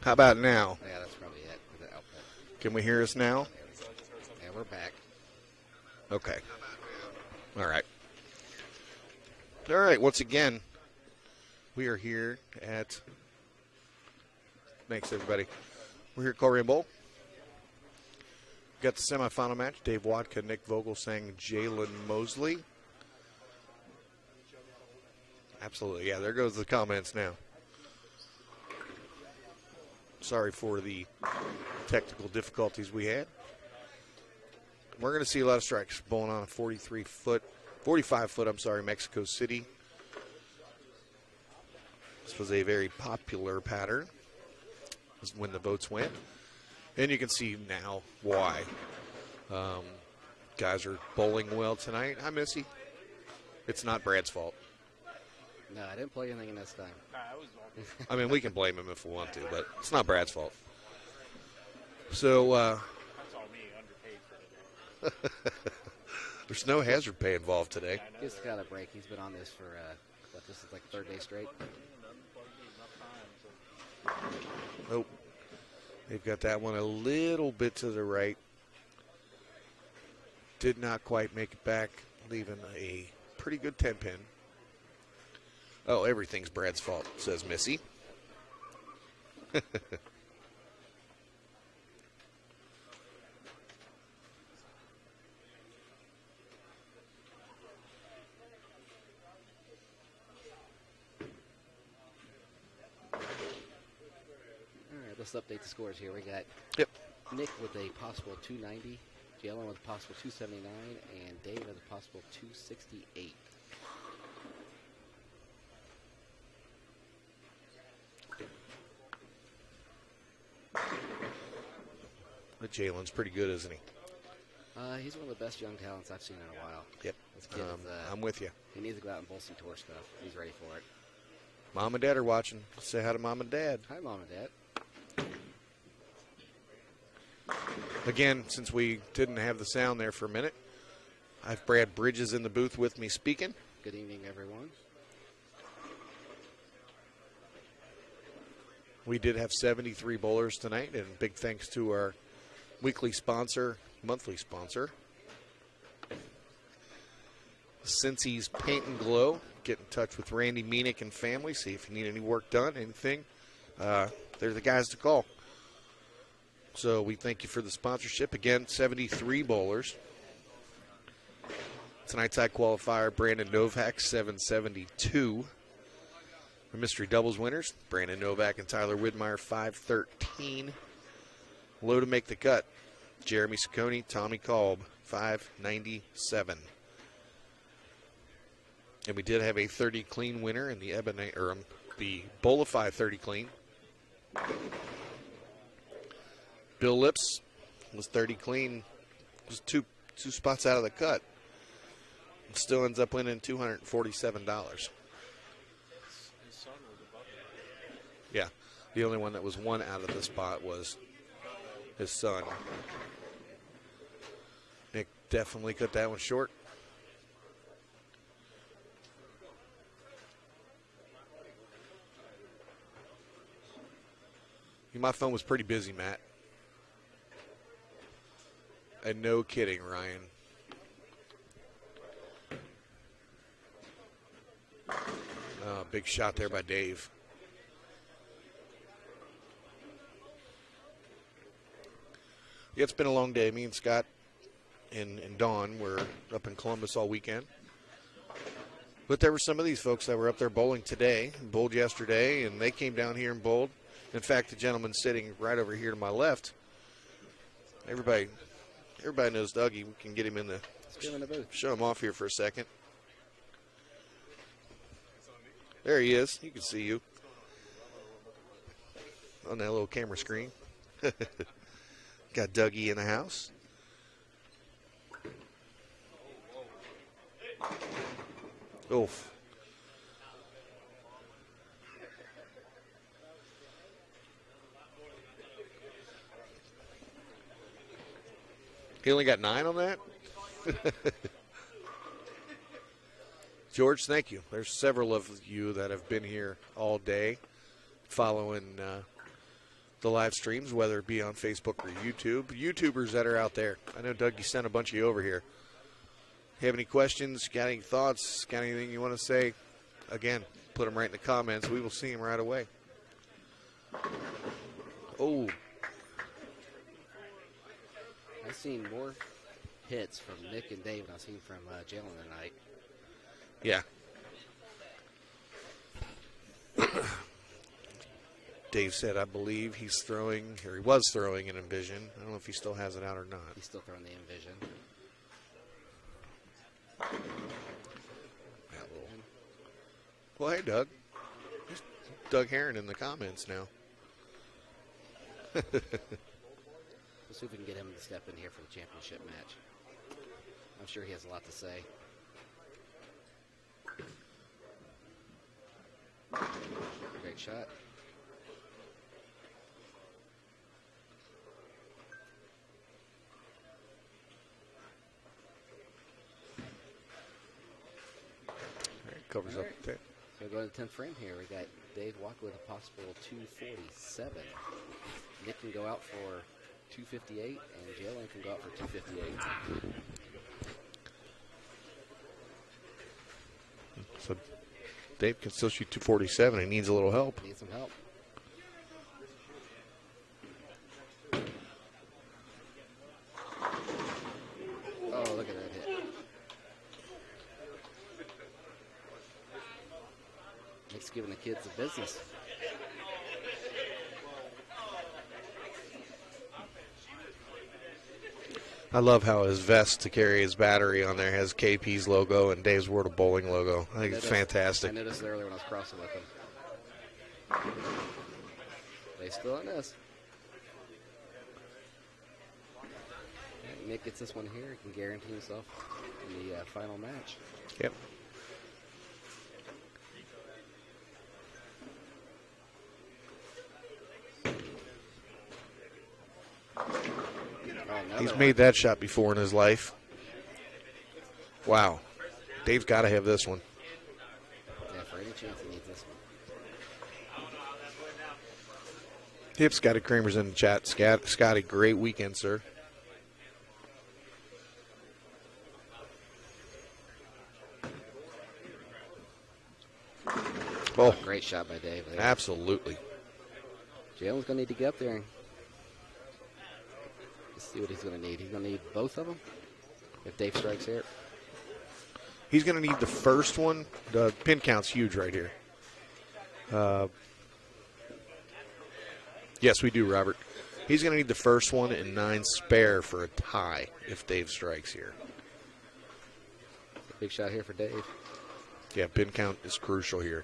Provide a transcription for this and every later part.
How about now? Yeah, that's probably it. The output. Can we hear us now? Yeah, we're back. Okay. All right. All right. Once again, we are here at. Thanks, everybody. We're here at Colerain Bowl. Got the semifinal match. Dave Wadka, Nick Vogelsang, Jalen Mosley. Absolutely. Yeah, there goes the comments now. Sorry for the technical difficulties we had. We're going to see a lot of strikes bowling on a 45 foot, Mexico City. This was a very popular pattern when the votes went. And you can see now why. Guys are bowling well tonight. Hi, Missy. It's not Brad's fault. No, I didn't play anything in this time. I mean, we can blame him if we want to, but it's not Brad's fault. So, That's all me, underpaid for today. there's no hazard pay involved today. He's got a break. He's been on this for, this is like third day straight. Nope. They've got that one a little bit to the right. Did not quite make it back, leaving a pretty good 10-pin. Oh, everything's Brad's fault, says Missy. All right, let's update the scores here. We got Nick with a possible 290, Jalen with a possible 279, and Dave with a possible 268. But Jalen's pretty good, isn't he? He's one of the best young talents I've seen in a while. Yep. This kid is, I'm with you. he needs to go out and bowl some tour stuff. He's ready for it. Mom and Dad are watching. Say hi to Mom and Dad. Hi, Mom and Dad. Again, since we didn't have the sound there for a minute, I have Brad Bridges in the booth with me speaking. Good evening, everyone. We did have 73 bowlers tonight, and big thanks to our monthly sponsor, Cincy's Paint and Glow. Get in touch with Randy Meenick and family. See if you need any work done, anything. They're the guys to call. So we thank you for the sponsorship. Again, 73 bowlers. Tonight's high qualifier, Brandon Novak, 772. The mystery doubles winners, Brandon Novak and Tyler Widmeyer, 513. Low to make the cut, Jeremy Ciccone, Tommy Kolb, 597. And we did have a 30 clean winner in the the Bowl of 5 30 clean. Bill Lips was 30 clean, was two spots out of the cut. And still ends up winning $247. Yeah, the only one that was one out of the spot was his son. Nick definitely cut that one short. My phone was pretty busy, Matt. And no kidding, Ryan. Big shot there by Dave. Yeah, it's been a long day. Me and Scott and Dawn were up in Columbus all weekend. But there were some of these folks that were up there bowling today, bowled yesterday, and they came down here and bowled. In fact, the gentleman sitting right over here to my left, everybody knows Dougie. We can get him in the booth. Show him off here for a second. There he is. You can see you on that little camera screen. Got Dougie in the house. Oof. He only got 9 on that? George, thank you. There's several of you that have been here all day following the live streams, whether it be on Facebook or YouTube. YouTubers that are out there. I know, Doug, you sent a bunch of you over here. Have any questions? Got any thoughts? Got anything you want to say? Again, put them right in the comments. We will see them right away. Oh. I've seen more hits from Nick and Dave than I've seen from Jalen tonight. Yeah. Dave said, I believe he's throwing, or he was throwing an Envision. I don't know if he still has it out or not. He's still throwing the Envision. Well, hey, Doug. There's Doug Heron in the comments now. Let's see if we can get him to step in here for the championship match. I'm sure he has a lot to say. Great shot. Covers up there. So we go to the 10th frame here. We got Dave Walker with a possible 247. Nick can go out for 258, and Jalen can go out for 258. So Dave can still shoot 247. He needs a little help. Needs some help. Oh, look at that hit. Nick's giving the kids the business. I love how his vest to carry his battery on there has KP's logo and Dave's World of Bowling logo. I think it's fantastic. I noticed it earlier when I was crossing with him. They still on this. Nick gets this one here. He can guarantee himself in the final match. Yep. He's made that shot before in his life. Wow. Dave's got to have this one. Yeah, for any chance he needs this one. Yep, Scotty Kramer's in the chat. Scotty, great weekend, sir. Oh, great shot by Dave. There. Absolutely. Jalen's going to need to get up there and see what he's going to need. He's going to need both of them if Dave strikes here. He's going to need the first one. The pin count's huge right here. Yes, we do, Robert. He's going to need the first one and 9 spare for a tie if Dave strikes here. Big shot here for Dave. Yeah, pin count is crucial here.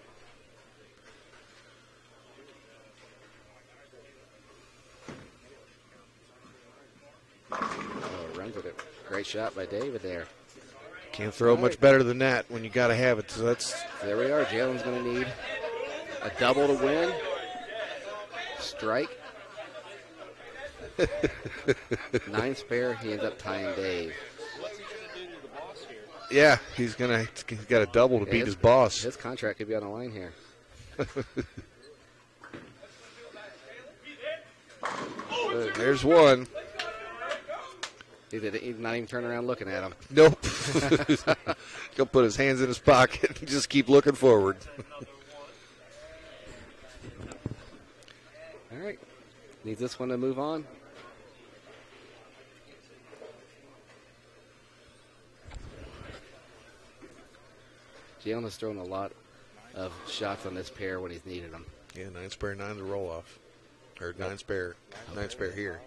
Oh, runs with it. Great shot by David there. Can't throw much better than that when you got to have it. So that's. There we are. Jalen's going to need a double to win. Strike. 9 spare. He ends up tying Dave. What's he going to do to the boss here? Yeah, he's got a double to beat his boss. His contract could be on the line here. There's one. He's not even turning around looking at him. Nope. He'll put his hands in his pocket and just keep looking forward. All right. Needs this one to move on. Jalen has thrown a lot of shots on this pair when he's needed them. Yeah, 9 spare, 9 to roll off. Or 9 spare here.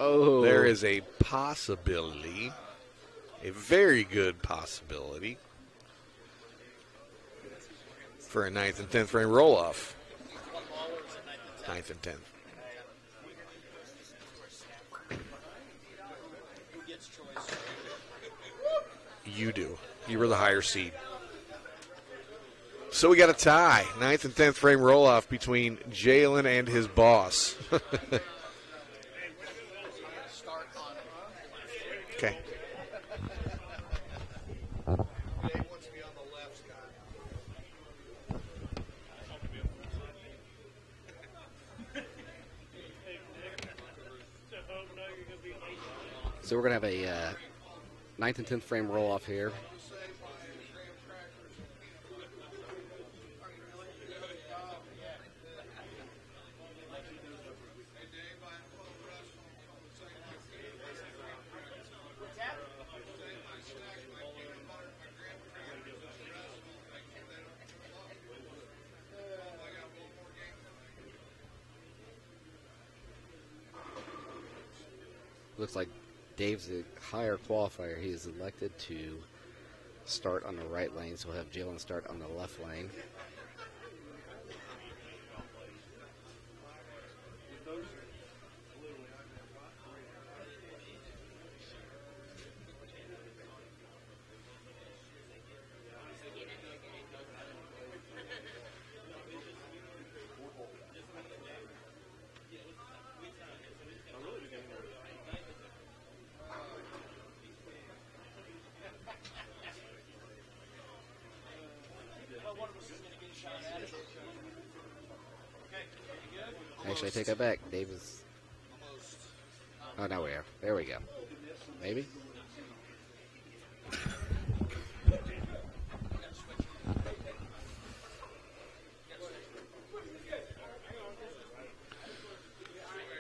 Oh. There is a possibility, a very good possibility, for a 9th and 10th frame roll-off. 9th and 10th. You do. You were the higher seed. So we got a tie. 9th and 10th frame roll-off between Jalen and his boss. Okay. So we're going to have a 9th and 10th frame roll off here. Looks like Dave's a higher qualifier. He is elected to start on the right lane, so we'll have Jalen start on the left lane. Actually, I take that back. Dave is. Oh, now we are. There we go. Maybe.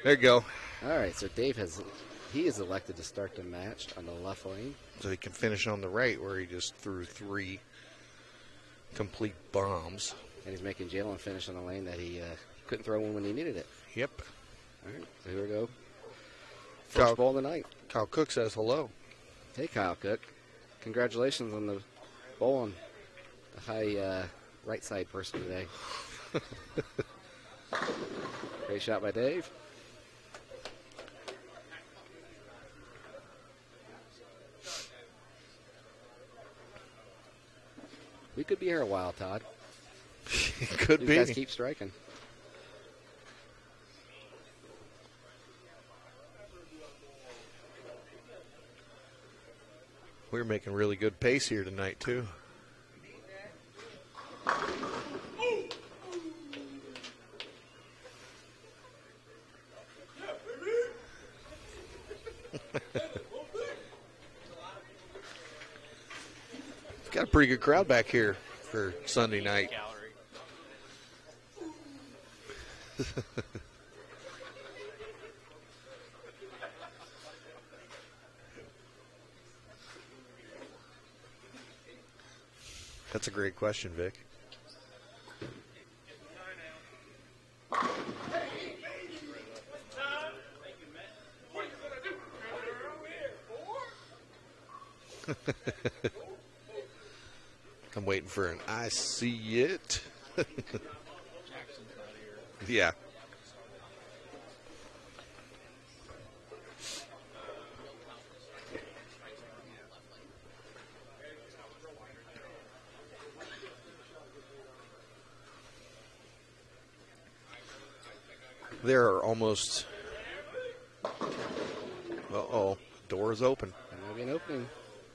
There you go. All right, so Dave he is elected to start the match on the left lane. So he can finish on the right where he just threw 3 complete bombs. And he's making Jalen finish on the lane that he couldn't throw one when he needed it. Yep. All right, so here we go. Kyle- First ball of the night. Kyle Cook says hello. Hey, Kyle Cook. Congratulations on the bowl on the high right side person today. Great shot by Dave. We could be here a while, Todd. Could These be. guys keep striking. We're making really good pace here tonight, too. Got a pretty good crowd back here for Sunday night. That's a great question, Vic. I'm waiting for an I see it. Yeah. There are almost. Uh-oh, door is open. There may be an opening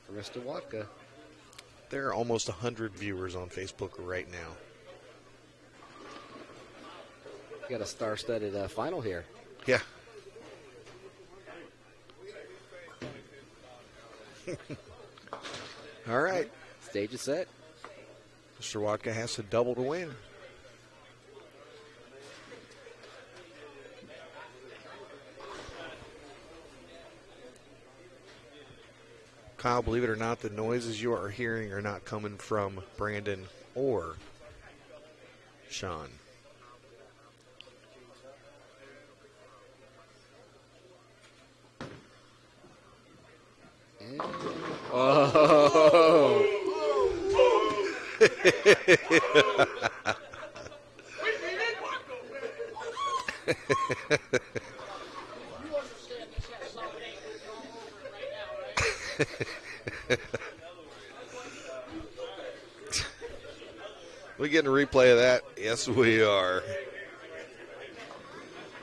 for Mr. Watka. There are almost 100 viewers on Facebook right now. We got a star-studded final here. Yeah. All right. Stage is set. Mr. Watka has to double to win. Kyle, believe it or not, the noises you are hearing are not coming from Brandon or Sean. And, oh! We getting a replay of that? Yes, we are.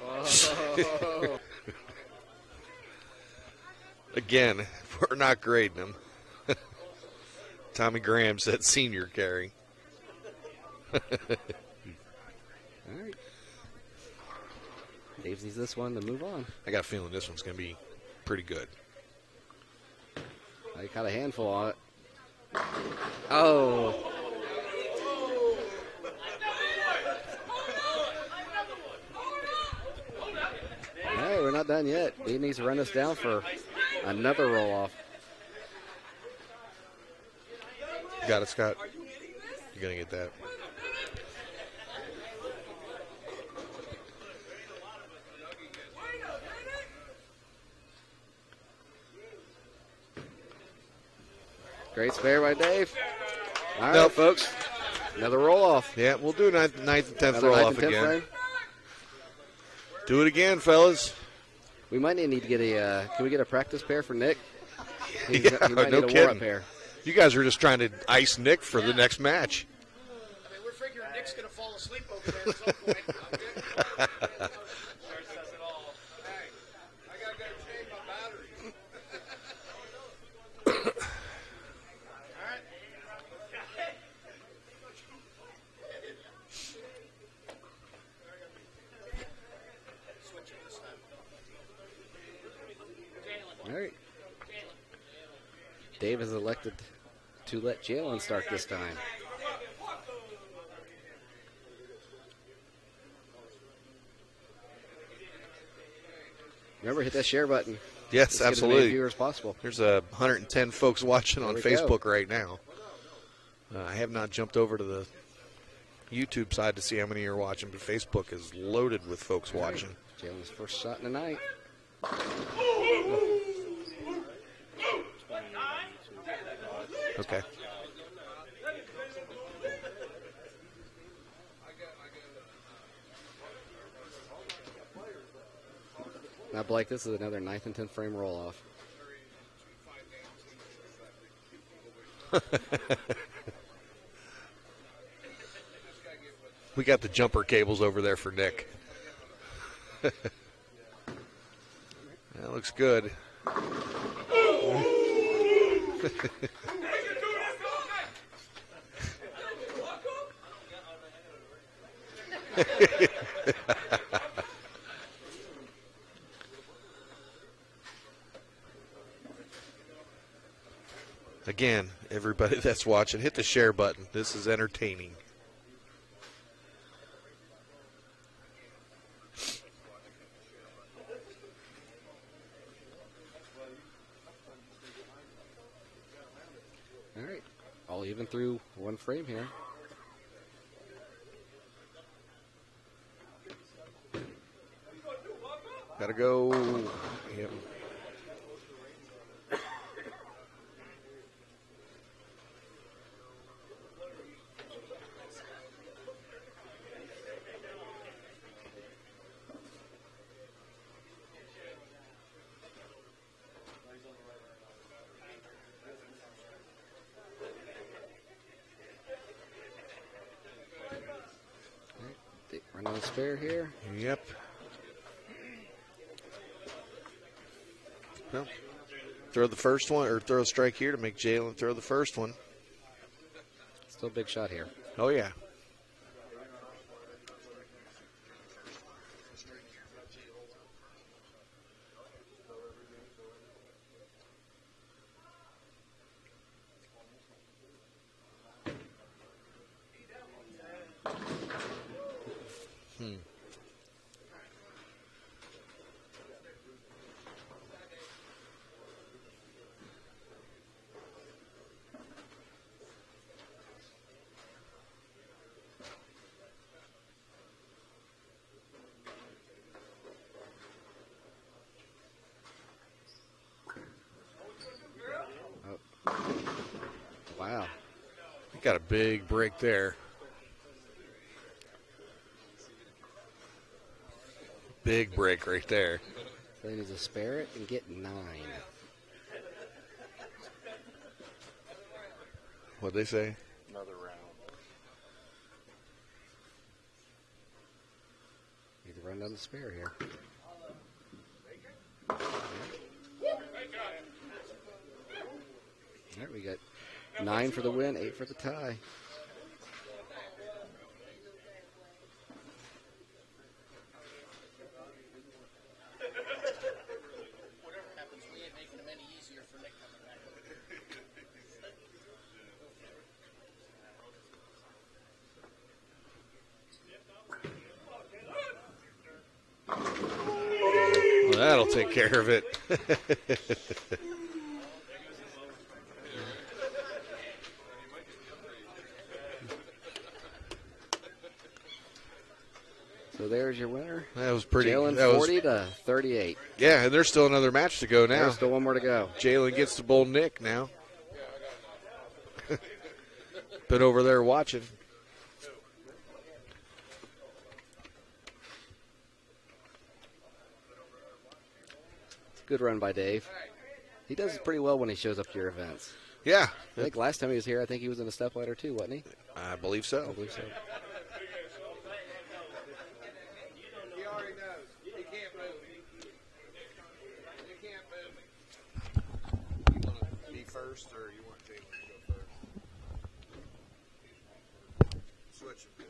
Oh. Again, we're not grading them. Tommy Graham said senior carry. All right. Dave needs this one to move on. I got a feeling this one's going to be pretty good. They got a handful on it. Oh. Hey, we're not done yet. He needs to run us down for another roll off. Got it, Scott. You're going to get that. Great spare by Dave. All right, Nope. folks. Another roll off. Yeah, we'll do ninth and 10th Another roll ninth off and 10th again. frame. Do it again, fellas. We might need to get a. Can we get a practice pair for Nick? He Yeah, might no need a kidding. warm-up pair. You guys are just trying to ice Nick for the next match. I mean, we're figuring Nick's going to fall asleep over there at some point. Says it all. Hey, I got to go change my battery. All right. Switching this time. All right. Dave has elected to let Jalen start this time. Remember, hit that share button. Yes, Let's get as many absolutely. viewers as possible. There's 110 folks watching on There we Facebook go. right now. I have not jumped over to the YouTube side to see how many are watching, but Facebook is loaded with folks watching. Jalen's first shot in the night. Okay. Now, Blake, this is another 9th and 10th frame roll off. We got the jumper cables over there for Nick. That looks good. Again, everybody that's watching, hit the share button. This is entertaining. All right. All even through one frame here. Gotta go. Yep. Run on the spare here. Yep. Well, throw the first one, or throw a strike here to make Jalen throw the first one. Still a big shot here. Oh, yeah. Wow. He got a big break there. Big break right there. So he needs to spare it and get 9. What'd they say? Another round. Need to run down the spare here. All right, we got 9 for the win, 8 for the tie. Whatever happens, we ain't making them any easier for Nick coming back. that'll take care of it. So there's your winner. That was pretty. Jalen, That 40 to 38. Yeah, and there's still another match to go now. There's still one more to go. Jalen gets to bowl Nick now. Been over there watching. Good run by Dave. He does pretty well when he shows up to your events. Yeah, I think last time he was here, I think he was in a step ladder too, wasn't he? I believe so. I believe so. He already knows. He can't move. He can't move. You want to be first, or you want Jalen to go first? Switch them.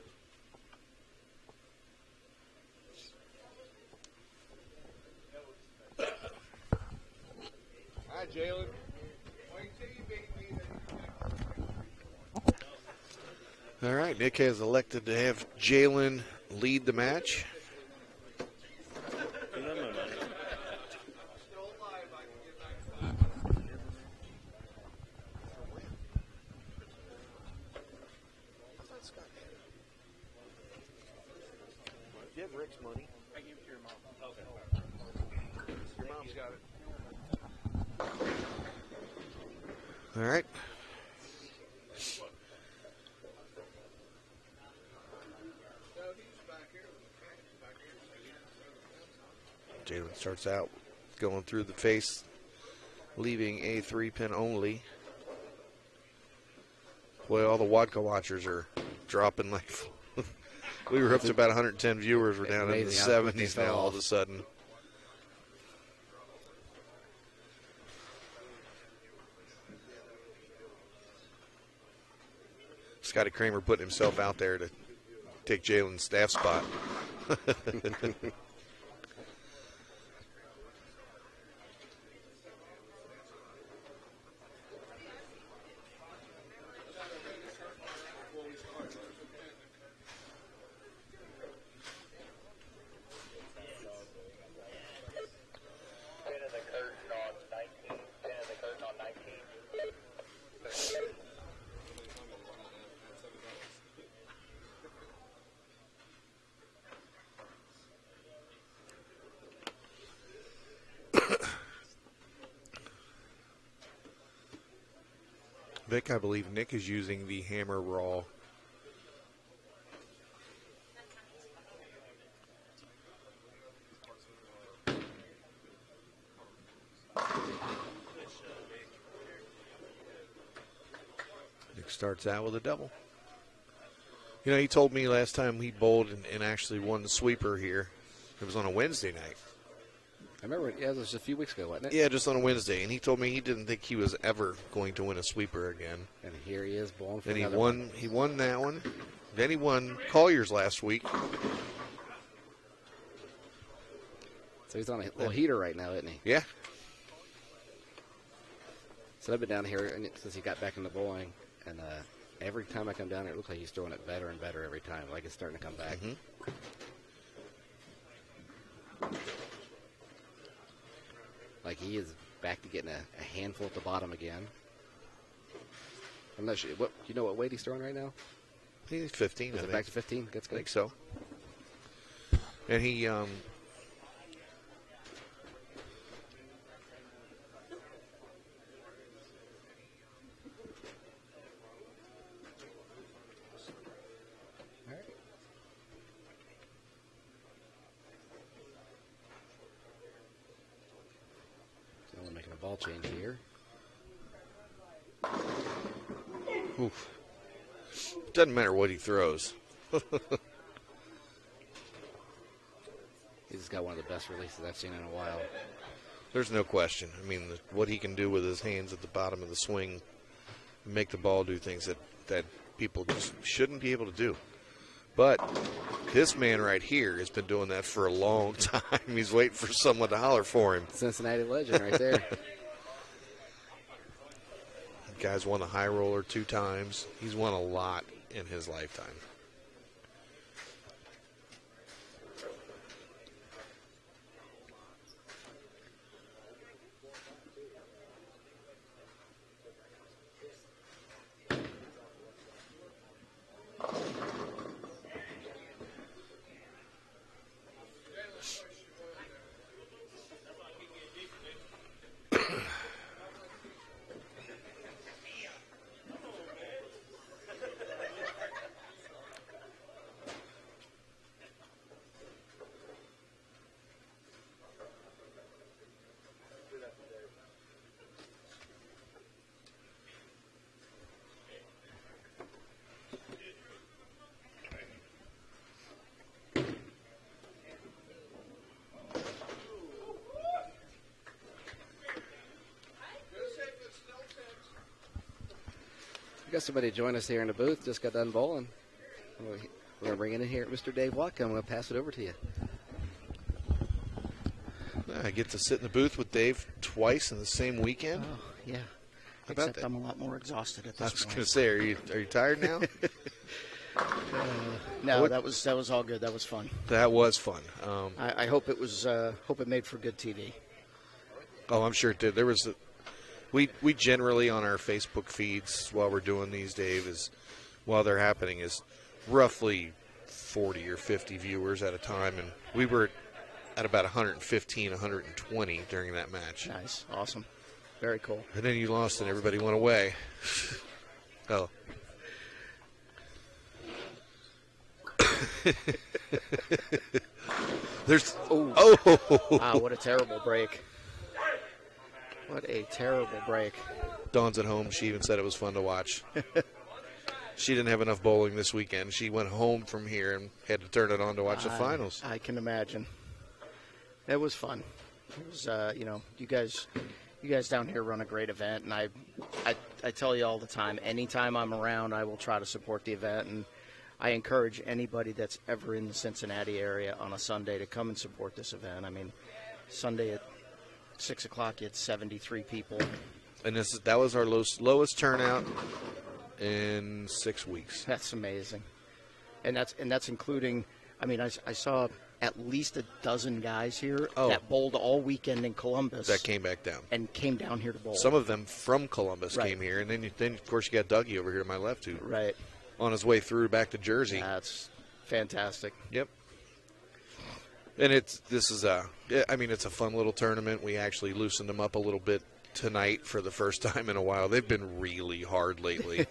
Hi, Jalen. Wait till you beat me. All right, Nick has elected to have Jalen lead the match. Do you have Rick's money? I give it to your mom. Okay. Your mom's got it. All right. Jalen starts out going through the face, leaving a 3-pin only. Boy, all the Wadka watchers are dropping like we were up to about 110 viewers. We're down in the Amazing how quick they 70s fell now all off. of a sudden. Scotty Kramer putting himself out there to take Jalen's staff spot. Vic, I believe Nick is using the hammer raw. Nick starts out with a double. You know, he told me last time he bowled and actually won the sweeper here. It was on a Wednesday night. I remember, yeah, it was just a few weeks ago, wasn't it? Yeah, just on a Wednesday. And he told me he didn't think he was ever going to win a sweeper again. And here he is bowling for And another one. he won that one. Then he won Collier's last week. So he's on a little heater right now, isn't he? Yeah. So I've been down here since he got back into bowling, and every time I come down here, it looks like he's throwing it better and better every time. Like it's starting to come back. Mhm. Like he is back to getting a handful at the bottom again. I'm not sure. What you know what weight he's throwing right now? He's 15, Is I it think. back to 15? That's I good. think so. And he So we're making a ball change here. oof. Doesn't matter what he throws. He's got one of the best releases I've seen in a while. There's no question. I mean, what he can do with his hands at the bottom of the swing, make the ball do things that people just shouldn't be able to do. But this man right here has been doing that for a long time. He's waiting for someone to holler for him. Cincinnati legend right there. The guy's won a high roller 2 times. He's won a lot in his lifetime. We got somebody to join us here in the booth. Just got done bowling. We're going to bring it in here, Mr. Dave Watka. I'm going to pass it over to you. I get to sit in the booth with Dave twice in the same weekend. Oh, yeah. How about Except that? I'm a lot more exhausted at I this was point. going to say, are you tired now? No, What- that was all good. That was fun. That was fun. I hope it was hope it made for good TV. Oh, I'm sure it did. There was we generally on our Facebook feeds while we're doing these, Dave, while they're happening is roughly 40 or 50 viewers at a time, and we were at about 115, 120 during that match. Nice, awesome, very cool. And then you lost and everybody went away. Oh. There's Wow, what a terrible break. What a terrible break. Dawn's at home. She even said it was fun to watch. She didn't have enough bowling this weekend. She went home from here and had to turn it on to watch the finals. I can imagine. It was fun. It was, you guys down here run a great event, and I tell you all the time, anytime I'm around, I will try to support the event, and I encourage anybody that's ever in the Cincinnati area on a Sunday to come and support this event. I mean, Sunday at 6 o'clock, you had 73 people. And that was our lowest turnout in 6 weeks. That's amazing, and that's including. I mean, I saw at least a dozen guys here that bowled all weekend in Columbus. That came back down. And came down here to bowl. Some of them from Columbus Right. came here, and then of course you got Dougie over here to my left who Right. on his way through back to Jersey. That's fantastic. Yep. And it's a fun little tournament. We actually loosened them up a little bit tonight for the first time in a while. They've been really hard lately.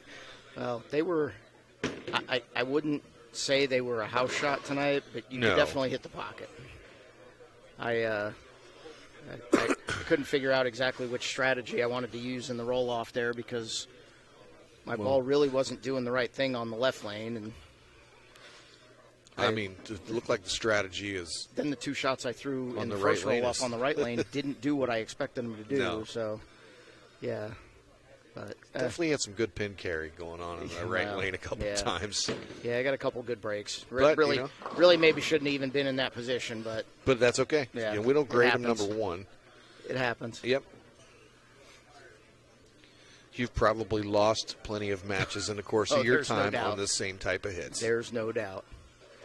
Well, they were. I wouldn't say they were a house shot tonight, but you No. could definitely hit the pocket. I couldn't figure out exactly which strategy I wanted to use in the roll off there because my ball really wasn't doing the right thing on the left lane, and I mean, it looked like the strategy is then the two shots I threw On in the the right first lane roll off is- on the right lane didn't do what I expected them to do. No. So, yeah. But definitely had some good pin carry going on in the right well, lane a couple yeah. of times. yeah, I got a couple good breaks. But, really, you know. really, maybe shouldn't have even been in that position, but But that's okay. Yeah, You know, we don't it grade them happens. number one. it happens. Yep. You've probably lost plenty of matches in the course Oh, of your there's no time doubt. on the same type of hits There's no doubt.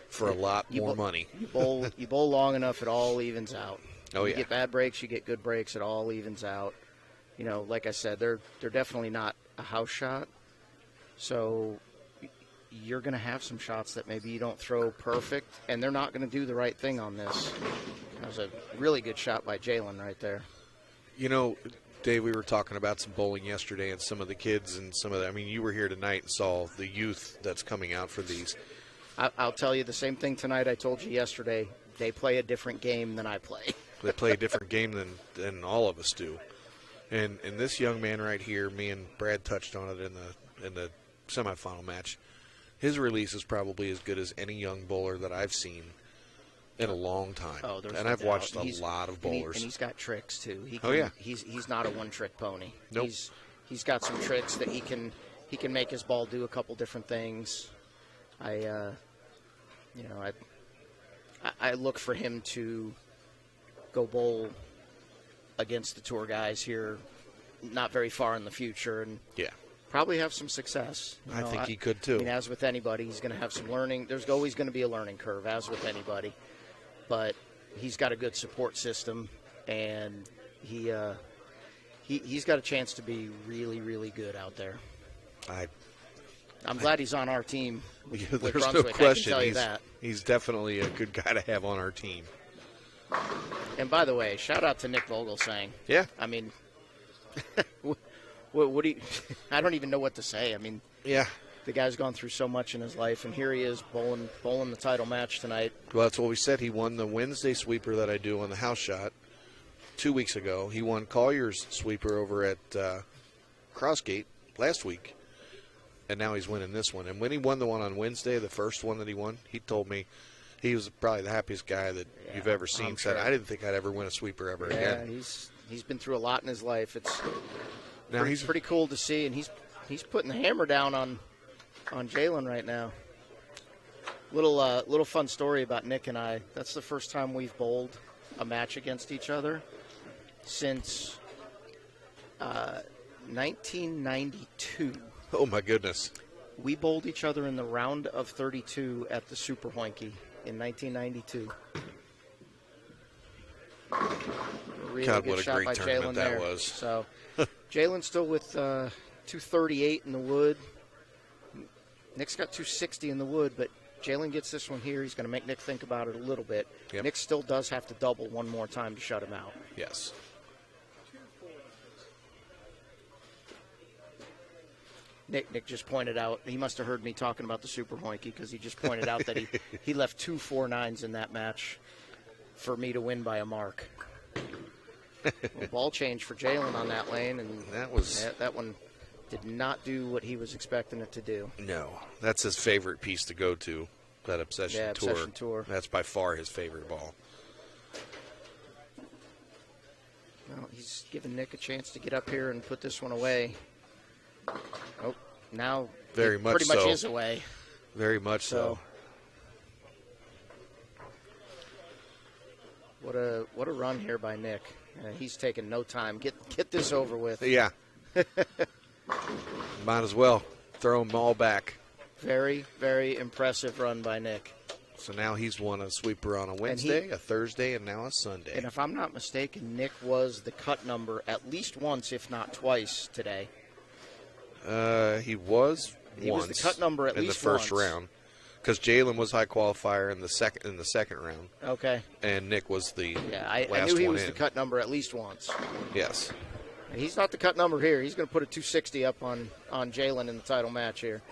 for a lot You more bowl- money. You bowl long enough, it all evens out. Oh, You yeah. get bad breaks, you get good breaks, it all evens out. You know, like I said, they're definitely not a house shot. So you're going to have some shots that maybe you don't throw perfect, and they're not going to do the right thing on this. That was a really good shot by Jalen right there. You know, Dave, we were talking about some bowling yesterday and some of the kids and some of the, I mean, you were here tonight and saw the youth that's coming out for these. I'll tell you the same thing tonight I told you yesterday. They play a different game than I play. They play a different game than all of us do. And this young man right here, me and Brad touched on it in the semifinal match. His release is probably as good as any young bowler that I've seen in a long time. Oh, there's and no I've watched doubt. a lot of And bowlers. he's got tricks too. Oh, yeah. He's not a one-trick pony. Nope. He's got some tricks that he can make his ball do a couple different things. I look for him to go bowl against the tour guys here, not very far in the future, and Yeah. probably have some success. You I know, think he could too. I mean, as with anybody, he's going to have some learning. There's always going to be a learning curve, as with anybody. But he's got a good support system, and he's got a chance to be really, really good out there. I'm glad he's on our team with There's Brunswick. no I can question. tell you that. He's definitely a good guy to have on our team. And by the way, shout out to Nick Vogelsang. Yeah. I mean, what do you? I don't even know what to say. I mean, Yeah. the guy's gone through so much in his life, and here he is bowling the title match tonight. Well, that's what we said. He won the Wednesday sweeper that I do on the house shot 2 weeks ago. He won Collier's sweeper over at Crossgate last week, and now he's winning this one. And when he won the one on Wednesday, the first one that he won, he told me he was probably the happiest guy that you've ever seen. I'm Said, sure. I didn't think I'd ever win a sweeper ever Yeah, again. he's been through a lot in his life. It's Now he's pretty cool to see, and he's He's putting the hammer down on Jalen right now. Little fun story about Nick and I. That's the first time we've bowled a match against each other since 1992. Oh, my goodness. We bowled each other in the round of 32 at the Super Hoinky in 1992. Really God, good what a shot great by tournament Jalen that there. was. So Jalen's still with 238 in the wood. Nick's got 260 in the wood, but Jalen gets this one here. He's going to make Nick think about it a little bit. Yep. Nick still does have to double one more time to shut him out. Yes. Nick just pointed out, he must have heard me talking about the Super Hoinky because he just pointed out that he left 2 4-9s in that match for me to win by a mark. Well, ball change for Jalen on that lane, and that one did not do what he was expecting it to do. No, that's his favorite piece to go to, that Obsession Tour. Obsession Tour. That's by far his favorite ball. Well, he's giving Nick a chance to get up here and put this one away. Oh, now Very it much pretty much so. is away. Very much so. What a run here by Nick. He's taking no time. Get this over with. Yeah. Might as well throw them all back. Very, very impressive run by Nick. So now he's won a sweeper on a Wednesday, a Thursday, and now a Sunday. And if I'm not mistaken, Nick was the cut number at least once, if not twice, today. He was He once was the cut number at in least the first once. round, because Jalen was high qualifier in the second round, Okay. and Nick was the I last knew he one was in. the cut number at least once. Yes. He's not the cut number here. He's going to put a 260 up on Jalen in the title match here.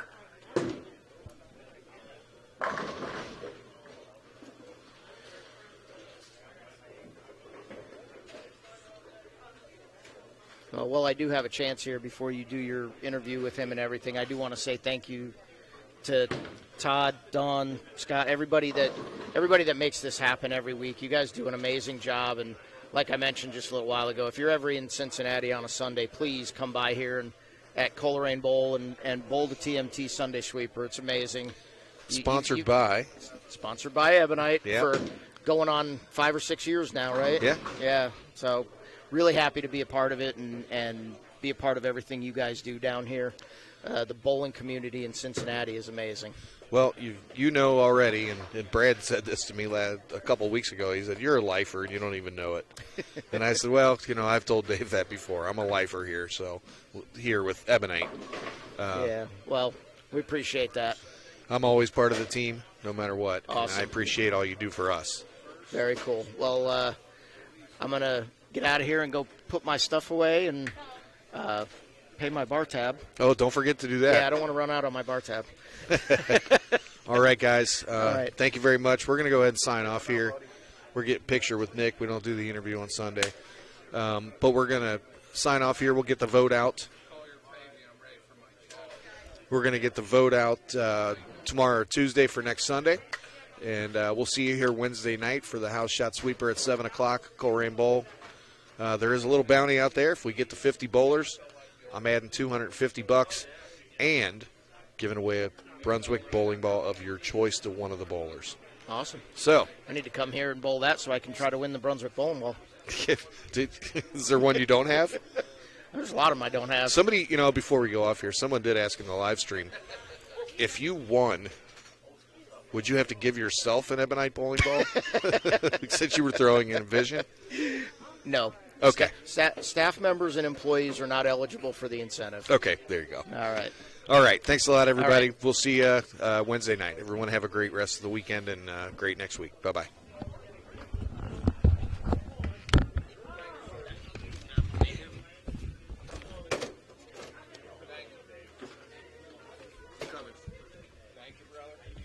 Well, I do have a chance here before you do your interview with him and everything. I do want to say thank you to Todd, Don, Scott, everybody that makes this happen every week. You guys do an amazing job, and like I mentioned just a little while ago, if you're ever in Cincinnati on a Sunday, please come by here and at Coleraine Bowl and bowl the TMT Sunday Sweeper. It's amazing. Sponsored by Ebonite Yep. for going on 5 or 6 years now, right? Yeah. Yeah. So really happy to be a part of it and be a part of everything you guys do down here. The bowling community in Cincinnati is amazing. Well, you know already, and Brad said this to me a couple of weeks ago. He said, "You're a lifer, and you don't even know it." And I said, "Well, I've told Dave that before. I'm a lifer here, so here with Ebonite." Yeah, well, we appreciate that. I'm always part of the team, no matter what. Awesome. And I appreciate all you do for us. Very cool. Well, I'm going to get out of here and go put my stuff away and pay my bar tab. Oh, don't forget to do that. Yeah, I don't want to run out on my bar tab. All right, guys. All right. Thank you very much. We're going to go ahead and sign off here. We're getting a picture with Nick. We don't do the interview on Sunday. But we're going to sign off here. We'll get the vote out. We're going to get the vote out tomorrow or Tuesday for next Sunday. And we'll see you here Wednesday night for the house shot sweeper at 7 o'clock, Coleraine Bowl. There is a little bounty out there. If we get to 50 bowlers, I'm adding $250 and giving away a Brunswick bowling ball of your choice to one of the bowlers. Awesome. So, I need to come here and bowl that so I can try to win the Brunswick Bowling Ball. is there one you don't have? There's a lot of them I don't have. Somebody, before we go off here, someone did ask in the live stream, if you won, would you have to give yourself an Ebonite bowling ball? Since you were throwing in Vision? No. Okay. Staff members and employees are not eligible for the incentive. Okay, there you go. All right. All right. Thanks a lot, everybody. All right. We'll see you Wednesday night. Everyone have a great rest of the weekend and great next week. Bye-bye.